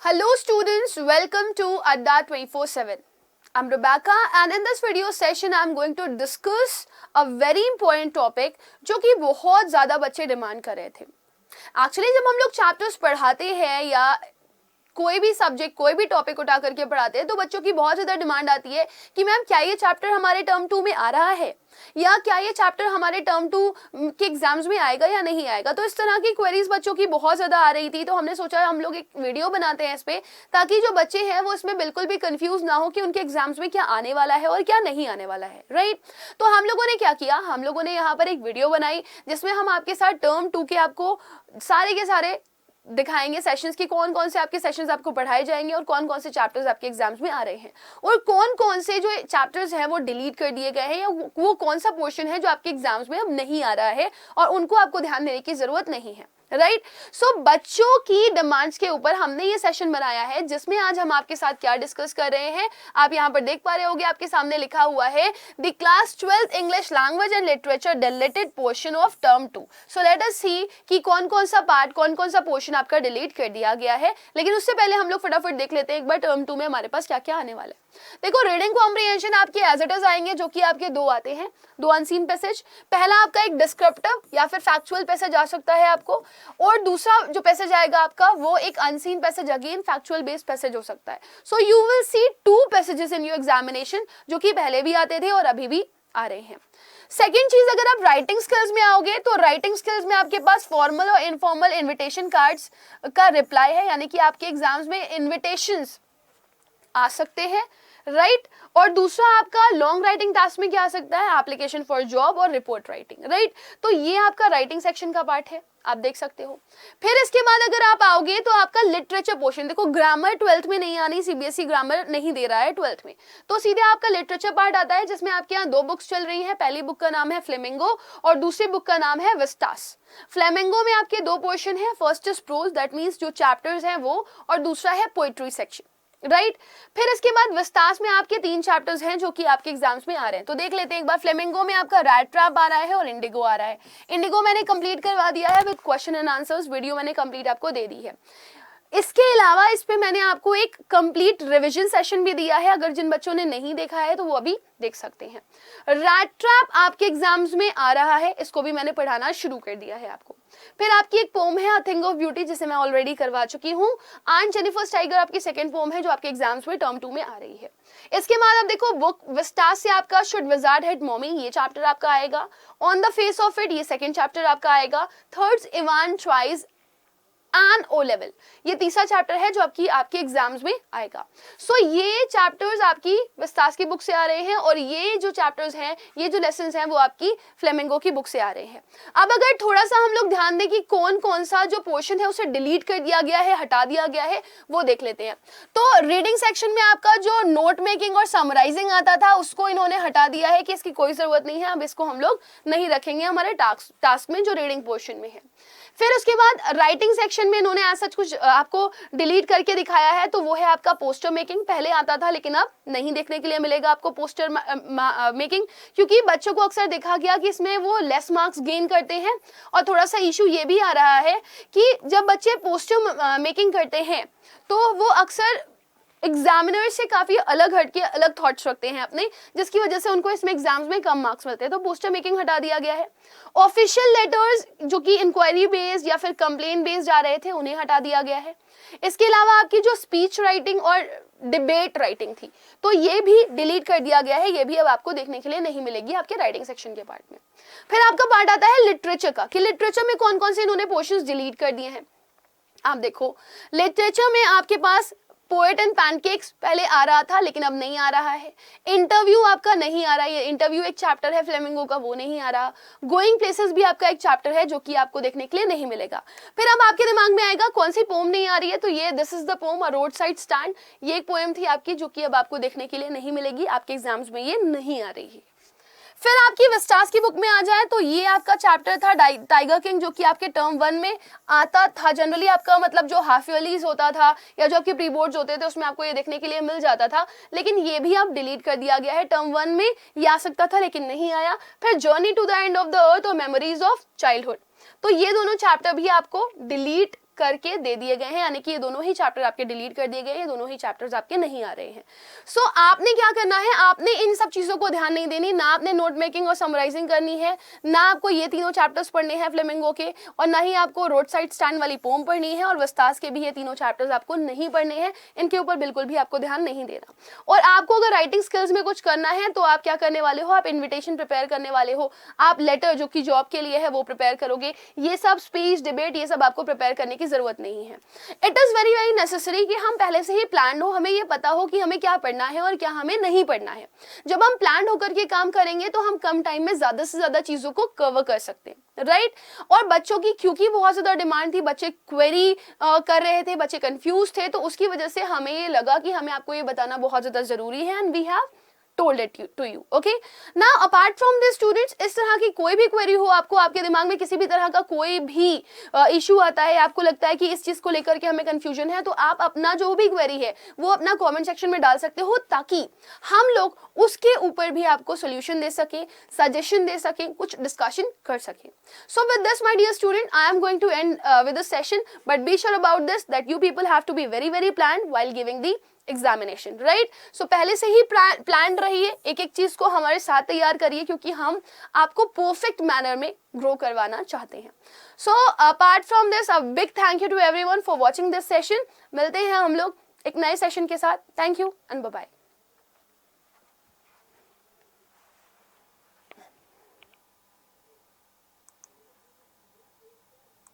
Hello students, welcome to Adda247. I'm Rebecca and in this video session I'm going to discuss a very important topic जो कि बहुत ज़्यादा बच्चे demand कर रहे थे. Actually जब हम लोग चैप्टर्स पढ़ाते हैं या कोई भी सब्जेक्ट कोई भी टॉपिक उठा करके पढ़ाते हैं तो बच्चों की बहुत ज़्यादा डिमांड आती है कि मैम क्या ये चैप्टर हमारे टर्म 2 में आ रहा है या क्या ये चैप्टर हमारे टर्म 2 के एग्जाम्स में आएगा या नहीं आएगा. तो इस तरह की क्वेरीज बच्चों की बहुत ज़्यादा आ रही थी तो हमने सोचा हम लोग एक वीडियो बनाते हैं इस पर ताकि जो बच्चे हैं वो इसमें बिल्कुल भी कंफ्यूज ना हो कि उनके एग्जाम्स में क्या आने वाला है और क्या नहीं आने वाला है. राइट. तो हम लोगों ने क्या किया, हम लोगों ने यहाँ पर एक वीडियो बनाई जिसमें हम आपके साथ टर्म 2 के आपको सारे के सारे दिखाएंगे सेशंस की कौन कौन से आपके सेशंस आपको पढ़ाए जाएंगे और कौन कौन से चैप्टर्स आपके एग्जाम्स में आ रहे हैं और कौन कौन से जो चैप्टर्स हैं वो डिलीट कर दिए गए हैं या वो कौन सा पोर्शन है जो आपके एग्जाम्स में अब नहीं आ रहा है और उनको आपको ध्यान देने की जरूरत नहीं है. राइट. सो बच्चों की डिमांड्स के ऊपर हमने ये सेशन बनाया है जिसमें आज हम आपके साथ क्या डिस्कस कर रहे हैं. आप यहाँ पर देख पा रहे होंगे आपके सामने लिखा हुआ है the class 12th English language and literature deleted portion of term 2. So let us see कि कौन कौन सा पार्ट कौन कौन सा पोर्शन आपका डिलीट कर दिया गया है. लेकिन उससे पहले हम लोग फटाफट देख लेते हैं एक बार टर्म 2 में हमारे पास क्या क्या आने वाला है. देखो रीडिंग कॉम्प्रिहेंशन आपके एज इट इज आएंगे जो कि आपके दो आते हैं, दो अनसीन पैसेज. पहला आपका एक डिस्क्रिप्टिव या फिर फैक्चुअल पैसेज आ सकता है आपको और दूसरा जो पैसेज आएगा आपका वो एक unseen passage again factual based passage हो सकता है. So you will see two passages in your examination जो कि पहले भी आते थे और अभी भी आ रहे हैं. सेकेंड चीज, अगर आप राइटिंग स्किल्स में आओगे तो राइटिंग स्किल्स में आपके पास फॉर्मल और इनफॉर्मल इन्विटेशन कार्ड्स का रिप्लाई है यानी कि आपके एग्जाम्स में इन्विटेशंस आ सकते हैं. राइट. और दूसरा आपका लॉन्ग राइटिंग टास्क में क्या आ सकता है, एप्लीकेशन फॉर जॉब और रिपोर्ट राइटिंग. राइट. तो ये आपका राइटिंग सेक्शन का पार्ट है, आप देख सकते हो. फिर इसके बाद अगर आप आओगे तो आपका लिटरेचर पोर्शन, देखो ग्रामर 12th में नहीं आनी, सीबीएसई ग्रामर नहीं दे रहा है 12th में, तो सीधे आपका लिटरेचर पार्ट आता है जिसमें आपके यहाँ दो बुक्स चल रही हैं. पहली बुक का नाम है फ्लेमिंगो और दूसरी बुक का नाम है विस्टास. फ्लेमिंगो में आपके दो पोर्शन है, first is prose that means जो चैप्टर्स हैं वो, और दूसरा है पोइट्री सेक्शन. राइट. फिर इसके बाद विस्तास में आपके 3 चैप्टर्स हैं जो कि आपके एग्जाम्स में आ रहे हैं. तो देख लेते हैं एक बार. फ्लेमिंगो में आपका रैट ट्रैप आ रहा है और इंडिगो आ रहा है. इंडिगो मैंने कंप्लीट करवा दिया है with question and answers, video मैंने कंप्लीट आपको दे दी है. इसके अलावा इस पे मैंने आपको एक कंप्लीट रिवीजन सेशन भी दिया है, अगर जिन बच्चों ने नहीं देखा है तो वो अभी देख सकते हैं. रैट ट्रैप आपके एग्जाम्स में आ रहा है, इसको भी मैंने पढ़ाना शुरू कर दिया है आपको. फिर आपकी एक पोम है अ थिंग ऑफ ब्यूटी जिसे मैं ऑलरेडी करवा चुकी हूँ. एंड जेनिफर्स टाइगर आपकी सेकंड पोम है जो आपके एग्जाम्स में टर्म 2 में आ रही है. इसके बाद आप देखो बुक विस्टास से आपका शुड विजार्ड हिट मॉमी, ये चैप्टर आपका आएगा. On the face of it, ये सेकंड चैप्टर आपका आएगा. Third Evans tries and O level, ये तीसरा चैप्टर है जो आपके एग्जाम्स में आएगा. सो ये चैप्टर्स आपकी विस्तास की बुक से आ रहे हैं और ये जो चैप्टर्स हैं, ये जो लेसन्स हैं वो आपकी फ्लेमिंगो की बुक से आ रहे हैं. अब अगर थोड़ा सा हम लोग ध्यान दें कि कौन कौन सा जो पोर्शन है उसे डिलीट कर दिया गया है, हटा दिया गया है, वो देख लेते हैं. तो रीडिंग सेक्शन में आपका जो नोट मेकिंग और समराइजिंग आता था उसको इन्होंने हटा दिया है कि इसकी कोई जरूरत नहीं है, अब इसको हम लोग नहीं रखेंगे हमारे टास्क में जो रीडिंग पोर्शन में है. फिर उसके बाद राइटिंग सेक्शन में इन्होंने ऐसा कुछ आपको डिलीट करके दिखाया है, तो वो है आपका पोस्टर मेकिंग. पहले आता था लेकिन अब नहीं देखने के लिए मिलेगा आपको पोस्टर मेकिंग, क्योंकि बच्चों को अक्सर देखा गया कि इसमें वो लेस मार्क्स गेन करते हैं. और थोड़ा सा इशू ये भी आ रहा है कि जब बच्चे पोस्टर मेकिंग करते हैं तो वो अक्सर एग्जामिनर से काफी अलग हटके अलग थॉट्स रखते हैं अपने, जिसकी वजह से उनको इसमें एग्जाम्स में कम मार्क्स मिलते हैं. तो पोस्टर मेकिंग हटा दिया गया है. ऑफिशियल लेटर्स जो कि इंक्वायरी बेस्ड या फिर कंप्लेन बेस्ड आ रहे थे उन्हें हटा दिया गया है. इसके अलावा आपकी जो स्पीच राइटिंग और डिबेट राइटिंग थी तो ये भी डिलीट कर दिया गया है, ये भी अब आपको देखने के लिए नहीं मिलेगी आपके राइटिंग सेक्शन के पार्ट में. फिर आपका पार्ट आता है लिटरेचर का, कि लिटरेचर में कौन कौन से इन्होंने पोर्शंस डिलीट कर दिए हैं. आप देखो लिटरेचर में आपके पास पोएट एंड पैनकेक्स पहले आ रहा था लेकिन अब नहीं आ रहा है. इंटरव्यू आपका नहीं आ रहा है, इंटरव्यू एक चैप्टर है फ्लेमिंगो का, वो नहीं आ रहा. गोइंग प्लेसेस भी आपका एक चैप्टर है जो कि आपको देखने के लिए नहीं मिलेगा. फिर अब आपके दिमाग में आएगा कौन सी पोम नहीं आ रही है, तो ये this is the pome a road side stand, ये एक पोएम थी आपकी जो कि अब आपको देखने के लिए नहीं मिलेगी, आपके एग्जाम्स में ये नहीं आ रही है. फिर आपकी विस्टास की बुक में आ जाए तो ये आपका चैप्टर था टाइगर किंग जो कि आपके टर्म 1 में आता था. जनरली आपका मतलब जो हाफ ईयरलीज होता था या जो आपके प्री बोर्ड्स होते थे उसमें आपको ये देखने के लिए मिल जाता था, लेकिन ये भी आप डिलीट कर दिया गया है. टर्म 1 में ये आ सकता था लेकिन नहीं आया. फिर journey to the end of the earth और मेमोरीज ऑफ चाइल्डहुड, तो ये दोनों चैप्टर भी आपको डिलीट करके दे दिए गए हैं, यानी कि ये दोनों ही चैप्टर आपके डिलीट कर दिए गए हैं, ये दोनों ही चैप्टर्स आपके नहीं आ रहे हैं। सो आपने क्या करना है, आपने इन सब चीजों को ध्यान नहीं देनी, ना आपने नोट मेकिंग और समराइजिंग करनी है, ना आपको ये तीनों चैप्टर्स पढ़ने हैं फ्लेमिंगो के, और ना ही आपको रोड साइड स्टैंड वाली पोम पढ़नी है, और वस्ताज के भी ये तीनों चैप्टर्स आपको नहीं पढ़ने हैं, इनके ऊपर बिल्कुल भी आपको ध्यान नहीं देना। और आपको अगर राइटिंग स्किल्स में कुछ करना है तो आप क्या करने वाले हो, आप इन्विटेशन प्रिपेयर करने वाले हो, आप लेटर जो कि जॉब के लिए है वो प्रिपेयर करोगे। ये सब स्पीच, डिबेट, ये सब आपको प्रिपेयर करने की जरूरत नहीं है। It is very very necessary कि हम पहले से ही प्लान हो, हमें ये पता हो कि हमें क्या पढ़ना है और क्या हमें नहीं पढ़ना है। जब हम प्लान होकर के काम करेंगे तो हम कम टाइम में ज्यादा से ज्यादा चीजों को कवर कर सकते हैं, राइट। और बच्चों की क्योंकि बहुत ज्यादा डिमांड थी, बच्चे क्वेरी कर रहे थे, बच्चे कंफ्यूज थे, तो उसकी वजह से हमें ये लगा कि हमें आपको ये बताना बहुत ज्यादा जरूरी है, and we have told it to you, okay? Now apart from this students, इस तरह की कोई भी क्वेरी हो आपको, आपके दिमाग में किसी भी तरह का कोई भी इशू आता है, आपको लगता है कि इस चीज को लेकर के हमें कंफ्यूजन है, तो आप अपना जो भी क्वेरी है वो अपना कमेंट सेक्शन में डाल सकते हो, ताकि हम लोग उसके ऊपर भी आपको सोल्यूशन दे सके, सजेशन दे सके, कुछ डिस्कशन कर सके। So with this my dear student, I am going to end with this session, but be sure about this that you people have to be very very planned while giving the examination, right. So पहले से ही plan रहिए, एक एक चीज को हमारे साथ तैयार करिए, क्योंकि हम आपको परफेक्ट मैनर में ग्रो करवाना चाहते हैं। So apart from this, a big thank you to everyone for watching this session. मिलते हैं हम लोग एक नए सेशन के साथ। Thank you and bye bye.